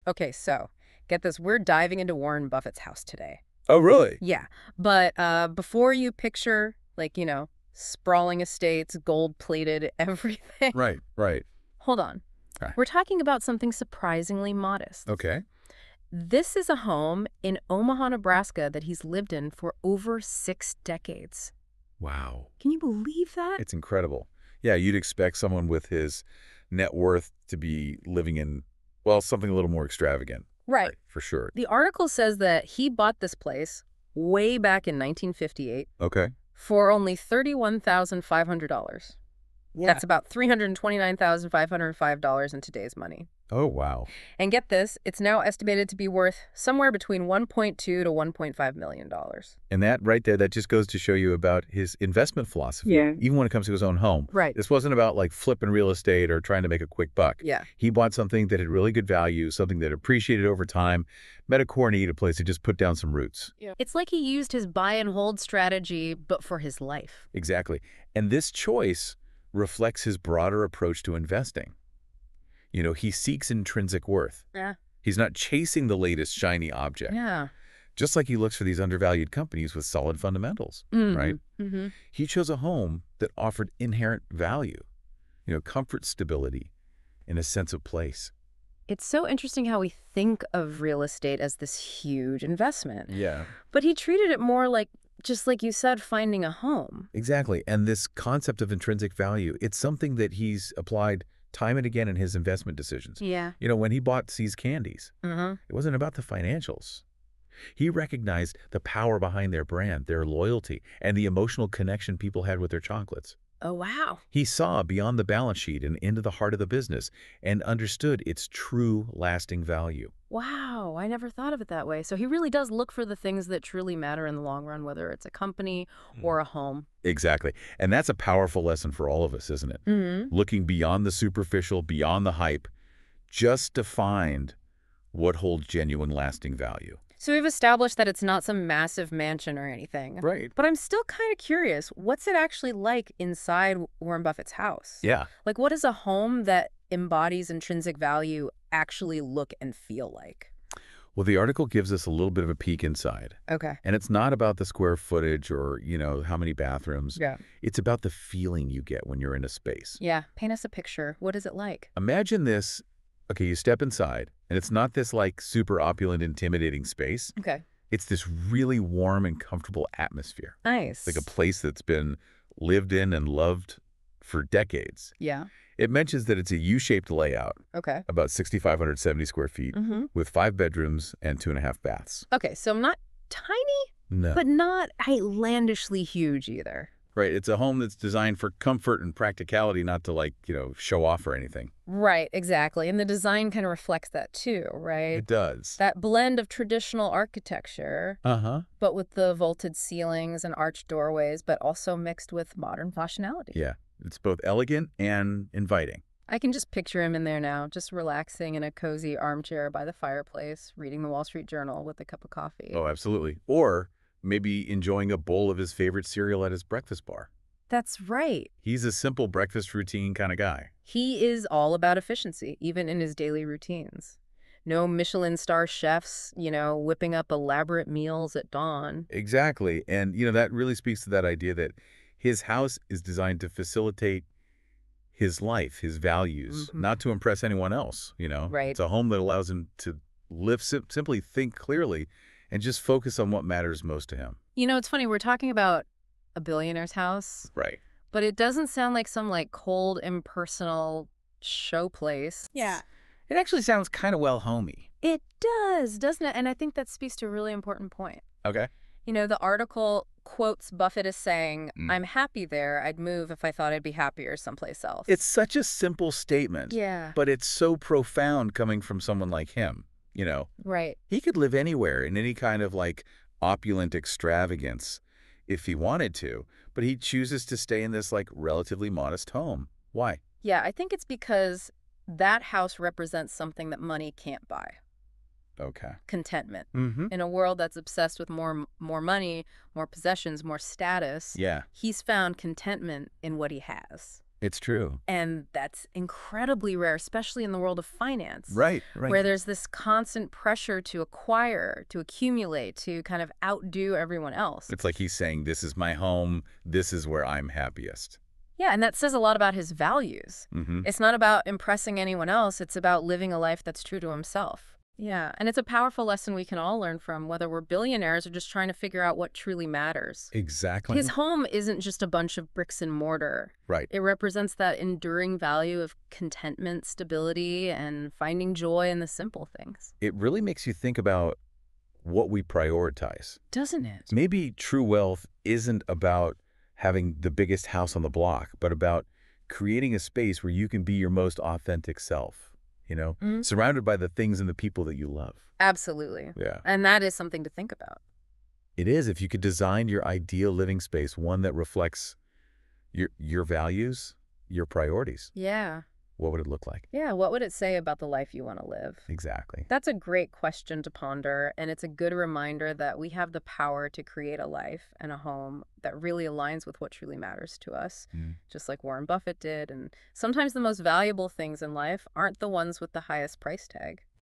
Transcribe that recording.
Okay, so get this. We're diving into Warren Buffett's house today. Oh, really? Yeah, but before you picture, like, sprawling estates, gold-plated everything, Right, right. hold on. Okay. We're talking about something surprisingly modest. Okay. This is a home in Omaha, Nebraska that he's lived in for over 6 decades. Wow. Can you believe that? It's incredible. Yeah, you'd expect someone with his net worth to be living in, well, something a little more extravagant. Right. For sure. The article says that he bought this place way back in 1958 Okay. for only $31,500. Yeah. That's about $329,505 in today's money. Oh, wow. And get this, it's now estimated to be worth somewhere between $1.2 to $1.5 million. And that right there, that just goes to show you about his investment philosophy. Yeah. Even when it comes to his own home. Right. This wasn't about like flipping real estate or trying to make a quick buck. Yeah. He bought something that had really good value, something that appreciated over time, met a core need, a place to just put down some roots. Yeah. It's like he used his buy and hold strategy, but for his life. Exactly. And this choice reflects his broader approach to investing. You know, he seeks intrinsic worth. Yeah. He's not chasing the latest shiny object. Yeah. Just like he looks for these undervalued companies with solid fundamentals, right? Mm-hmm. He chose a home that offered inherent value, comfort, stability, and a sense of place. It's so interesting how we think of real estate as this huge investment. Yeah. But he treated it more like, just like you said, finding a home. Exactly. And this concept of intrinsic value, it's something that he's applied time and again in his investment decisions. Yeah. When he bought See's Candies, Mm-hmm. it wasn't about the financials. He recognized the power behind their brand, their loyalty, and the emotional connection people had with their chocolates. Oh, wow. He saw beyond the balance sheet and into the heart of the business and understood its true lasting value. Wow, I never thought of it that way. So he really does look for the things that truly matter in the long run, whether it's a company or a home. Exactly. And that's a powerful lesson for all of us, isn't it? Mm-hmm. Looking beyond the superficial, beyond the hype, just to find what holds genuine lasting value. So we've established that it's not some massive mansion or anything. Right. But I'm still kind of curious, what's it actually like inside Warren Buffett's house? Yeah. Like, what does a home that embodies intrinsic value actually look and feel like? Well, the article gives us a little bit of a peek inside. Okay. And it's not about the square footage or, how many bathrooms. Yeah. It's about the feeling you get when you're in a space. Yeah. Paint us a picture. What is it like? Imagine this. Okay, you step inside, and it's not this like super opulent, intimidating space. Okay. It's this really warm and comfortable atmosphere. Nice. Like a place that's been lived in and loved for decades. Yeah. It mentions that it's a U-shaped layout, Okay. about 6,570 square feet, Mm-hmm. with 5 bedrooms and 2.5 baths. Okay, so not tiny, No. but not outlandishly huge either. Right, it's a home that's designed for comfort and practicality, not to show off or anything. Right, exactly. And the design kind of reflects that too, right? It does. That blend of traditional architecture, Uh-huh. but with the vaulted ceilings and arched doorways, but also mixed with modern functionality. Yeah, it's both elegant and inviting. I can just picture him in there now, just relaxing in a cozy armchair by the fireplace, reading the Wall Street Journal with a cup of coffee. Oh, absolutely. Or maybe enjoying a bowl of his favorite cereal at his breakfast bar. That's right. He's a simple breakfast routine kind of guy. He is all about efficiency, even in his daily routines. No Michelin star chefs, whipping up elaborate meals at dawn. Exactly. And, that really speaks to that idea that his house is designed to facilitate his life, his values, not to impress anyone else, Right. It's a home that allows him to live, simply think clearly, and just focus on what matters most to him. It's funny, we're talking about a billionaire's house, Right. but it doesn't sound like some cold, impersonal show place. Yeah. It actually sounds kind of well homey. It does, doesn't it? And I think that speaks to a really important point. Okay. The article quotes Buffett as saying, I'm happy there. I'd move if I thought I'd be happier someplace else. It's such a simple statement. Yeah. But it's so profound coming from someone like him, Right. He could live anywhere in any kind of opulent extravagance if he wanted to, but he chooses to stay in this relatively modest home. Why? Yeah, I think it's because that house represents something that money can't buy. Okay. Contentment. Mm-hmm. In a world that's obsessed with more money, more possessions, more status, Yeah. he's found contentment in what he has. It's true. And that's incredibly rare, especially in the world of finance, Right, right. where there's this constant pressure to acquire, to accumulate, to kind of outdo everyone else. It's like he's saying, this is my home. This is where I'm happiest. Yeah, and that says a lot about his values. Mm-hmm. It's not about impressing anyone else. It's about living a life that's true to himself. Yeah, and it's a powerful lesson we can all learn from, whether we're billionaires or just trying to figure out what truly matters. Exactly. His home isn't just a bunch of bricks and mortar. Right. It represents that enduring value of contentment, stability, and finding joy in the simple things. It really makes you think about what we prioritize. Doesn't it? Maybe true wealth isn't about having the biggest house on the block, but about creating a space where you can be your most authentic self, surrounded by the things and the people that you love. Absolutely. Yeah. And that is something to think about. It is. If you could design your ideal living space, one that reflects your values, your priorities, Yeah. what would it look like? Yeah, what would it say about the life you want to live? Exactly. That's a great question to ponder, and it's a good reminder that we have the power to create a life and a home that really aligns with what truly matters to us, just like Warren Buffett did. And sometimes the most valuable things in life aren't the ones with the highest price tag.